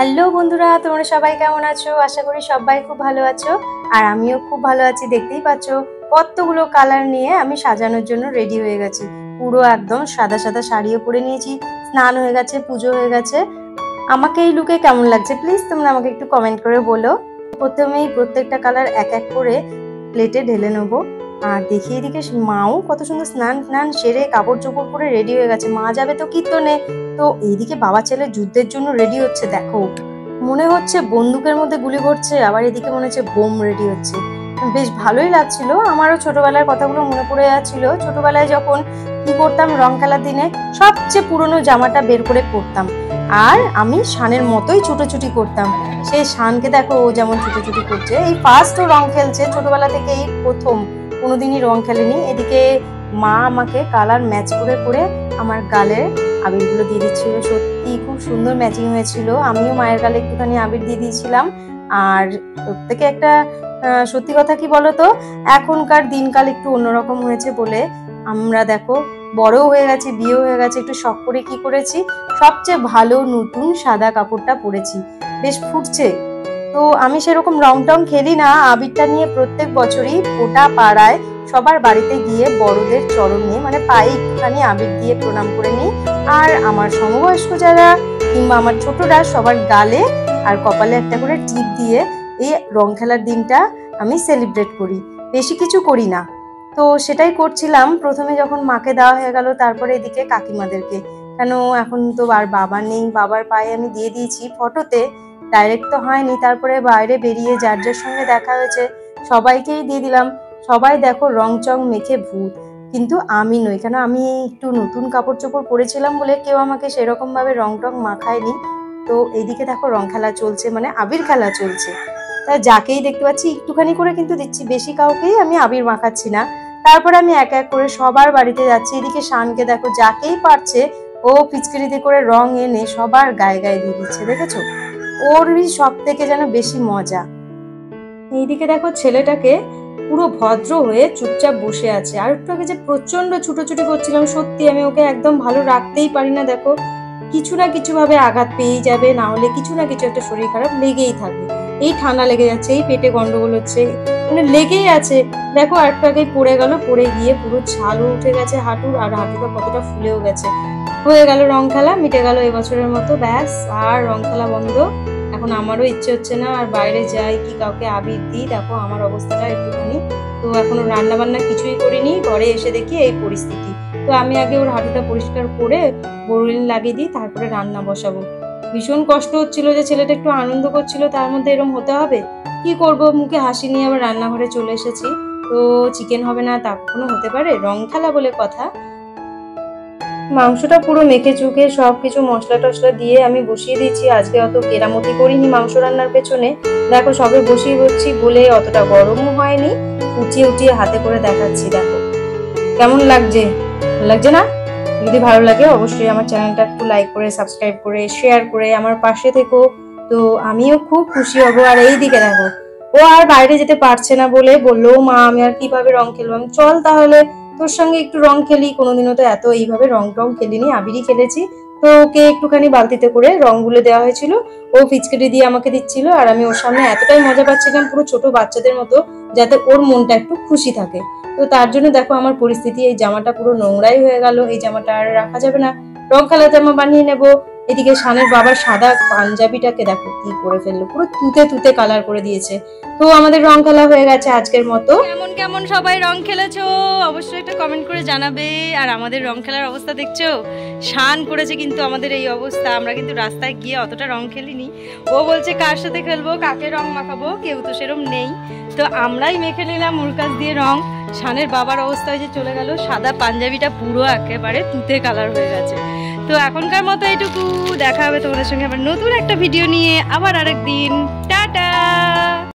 Hello বন্ধুরা, তোমরা সবাই কেমন আছো? আশা করি সবাই খুব ভালো আছো। আর আমিও খুব ভালো আছি। দেখতেই পাচ্ছো কতগুলো কালার নিয়ে আমি সাজানোর জন্য রেডি হয়ে গেছি। পুরো একদম সাদা সাদা শাড়িও পরে নিয়েছি, স্নান হয়ে গেছে, পুজো হয়ে গেছে। আমাকে এই লুকে কেমন লাগছে প্লিজ তোমরা আমাকে একটু কমেন্ট করে বলো। প্রথমেই প্রত্যেকটা কালার এক এক করে প্লেটে ঢেলে নেবো। আর দেখি এদিকে মাও কত সুন্দর স্নান সেরে কাপড় চোপড় করে রেডি হয়ে গেছে। মা যাবে তো কীর্তনে, তো এইদিকে বাবা ছেলে যুদ্ধের জন্য রেডি হচ্ছে। দেখো মনে হচ্ছে বন্দুকের মধ্যে গুলি করছে, আবার এদিকে মনে হচ্ছে বোম রেডি হচ্ছে। বেশ ভালোই লাগছিল। আমারও ছোটবেলার কথাগুলো মনে পড়ে যাচ্ছিল। ছোটবেলায় যখন কি করতাম, রং খেলার দিনে সবচেয়ে পুরনো জামাটা বের করে পরতাম, আর আমি শানের মতোই ছুটোছুটি করতাম। সেই শানকে দেখো ও যেমন ছুটোছুটি করছে, এই ফার্স্ট ও রং খেলছে। ছোটবেলা থেকে এই প্রথম, কোনোদিনই রং খেলেনি। এদিকে মা আমাকে কালার ম্যাচ করে করে আমার গালে আবিরগুলো দিয়ে দিচ্ছিল। সত্যি খুব সুন্দর ম্যাচিং হয়েছিল। আমিও মায়ের গালে একটুখানি আবির দিয়ে দিয়েছিলাম। আর প্রত্যেকে একটা সত্যি কথা কি বলতো, এখনকার দিনকাল একটু অন্যরকম হয়েছে বলে আমরা দেখো বড়ও হয়ে গেছি, বিয়ে হয়ে গেছে, একটু শখ করে কি করেছি, সবচেয়ে ভালো নতুন সাদা কাপড়টা পরেছি, বেশ ফুটছে। তো আমি সেরকম রং টং খেলি না, আবিরটা নিয়ে প্রত্যেক বছরই গোটা পাড়ায় সবার বাড়িতে গিয়ে বড়দের চরণে মানে পায়ে একটুখানি আবির দিয়ে প্রণাম করে নিই। আর আমার সমবয়স্ক যারা কিংবা আমার ছোটরা সবার গালে আর কপালে একটা করে টিপ দিয়ে এই রং খেলার দিনটা আমি সেলিব্রেট করি। বেশি কিছু করি না। তো সেটাই করছিলাম। প্রথমে যখন মাকে দেওয়া হয়ে গেল, তারপরে এদিকে কাকিমাদেরকে, কেন এখন তো আর বাবা নেই, বাবার পায়ে আমি দিয়ে দিয়েছি ফটোতে, ডাইরেক্ট তো হয়নি। তারপরে বাইরে বেরিয়ে যার যার সঙ্গে দেখা হয়েছে সবাইকেই দিয়ে দিলাম। সবাই দেখো রং চং মেখে ভূত, কিন্তু আমি নই। কেন আমি একটু নতুন কাপড় চোপড় পরেছিলাম বলে কেউ আমাকে সেরকম ভাবে রং টং মাখায়নি। তো এইদিকে দেখো রং খেলা চলছে, মানে আবির খেলা চলছে। তা যাকেই দেখতে পাচ্ছি একটুখানি করে কিন্তু দিচ্ছি, বেশি কাউকেই আমি আবির মাখাচ্ছি না। তারপরে আমি এক এক করে সবার বাড়িতে যাচ্ছি। এদিকে শানকে দেখো যাকেই পারছে ও পিচকারিতে করে রং এনে সবার গায়ে গায়ে দিয়ে দিচ্ছে, দেখেছো? ওরই সব থেকে যেন বেশি মজা। এইদিকে দেখো ছেলেটাকে পুরো ভদ্র হয়ে চুপচাপ বসে আছে। আর একটু আগে যে প্রচন্ড ছুটোছুটি করছিলাম, সত্যি আমি ওকে একদম ভালো রাখতেই পারি না। দেখো কিছু না কিছু ভাবে আঘাত পেয়েই যাবে, না হলে কিছু না কিছু একটা শরীর খারাপ লেগেই থাকবে। এই ঠান্ডা লেগে যাচ্ছে, এই পেটে গন্ডগোল হচ্ছে, মানে লেগেই আছে। দেখো আর একটু আগে পড়ে গেল, পড়ে গিয়ে পুরো ছালও উঠে গেছে হাঁটুর, আর হাঁটুটা কতটা ফুলেও গেছে। হয়ে গেল রং খেলা, মিটে গেল এবছরের মতো, ব্যাস আর রং খেলা বন্ধ। এখন আমারও ইচ্ছে হচ্ছে না আর বাইরে যাই কি কাউকে আবির দিই। দেখো আমার অবস্থাটা একটুখানি। তো এখনো রান্না বান্না কিছুই করিনি, ঘরে এসে দেখি এই পরিস্থিতি। তো আমি আগে ওর হাঁটুটা পরিষ্কার করে বোরোলিন লাগিয়ে দিই, তারপরে রান্না বসাবো। ভীষণ কষ্ট হচ্ছিল যে ছেলেটা একটু আনন্দ করছিল, তার মধ্যে এরকম হতে হবে। কি করব, মুখে হাসি নিয়ে আবার রান্নাঘরে চলে এসেছি। তো চিকেন হবে না তা কখনো হতে পারে? রং খেলা বলে কথা। মাংসটা পুরো মেখে চুকে সবকিছু মশলা টশলা দিয়ে আমি বসিয়ে দিচ্ছি। আজকে অত কেরামতি করিনি মাংস রান্নার পেছনে। দেখো সবে বসিয়ে হচ্ছি বলে অতটা গরমও হয়নি। উঠিয়ে উঠিয়ে হাতে করে দেখাচ্ছি। দেখো কেমন লাগছে, লাগছে না? যদি ভালো লাগে অবশ্যই আমার চ্যানেলটা একটু লাইক করে, সাবস্ক্রাইব করে, শেয়ার করে আমার পাশে থেকো। তো আমিও খুব খুশি হব। আর এই দিকে দেখো ও আর বাইরে যেতে পারছে না বলে বললো, মা আমি আর কিভাবে রং খেলবো। চল তাহলে তোর সঙ্গে একটু রং খেলি। কোনোদিনও তো এত এইভাবে রং টং খেলিনি, আবিরই খেলেছি। তো ওকে একটুখানি বালতিতে করে রং গুলে দেওয়া হয়েছিল, ও পিচকারি দিয়ে আমাকে দিচ্ছিল। আর আমি ওর সামনে এতটাই মজা পাচ্ছিলাম, পুরো ছোট বাচ্চাদের মতো, যাতে ওর মনটা একটু খুশি থাকে। তো তার জন্য দেখো আমার পরিস্থিতি, এই জামাটা পুরো নোংরাই হয়ে গেল। এই জামাটা আর রাখা যাবে না, রং খেলা জামা বানিয়ে নেব। এদিকে শানের বাবার সাদা পাঞ্জাবিটাকে দেখো কি করে ফেললো, পুরো তুতে তুতে কালার করে দিয়েছে। তো আমাদের রং খেলা হয়ে গেছে আজকের মতো। কেমন কেমন সবাই রং খেলেছো অবশ্যই একটা কমেন্ট করে জানাবে। আর আমাদের রং খেলার অবস্থা দেখছো, শান করেছে কিন্তু আমাদের এই অবস্থা। আমরা কিন্তু রাস্তায় গিয়ে অতটা রং খেলিনি। ও বলছে কার সাথে খেলবো, কাকে রং মাখাবো, কেউ তো সেরকম নেই। তো আমরাই মেখে নিলাম মুরকাস দিয়ে রং। শানের বাবার অবস্থা হয়েছে চলে গেল, সাদা পাঞ্জাবিটা পুরো একেবারে তুতে কালার হয়ে গেছে। তো এখনকার মতো এইটুকু, দেখা হবে তোমাদের সঙ্গে আবার নতুন একটা ভিডিও নিয়ে আবার আরেকদিন। টাটা।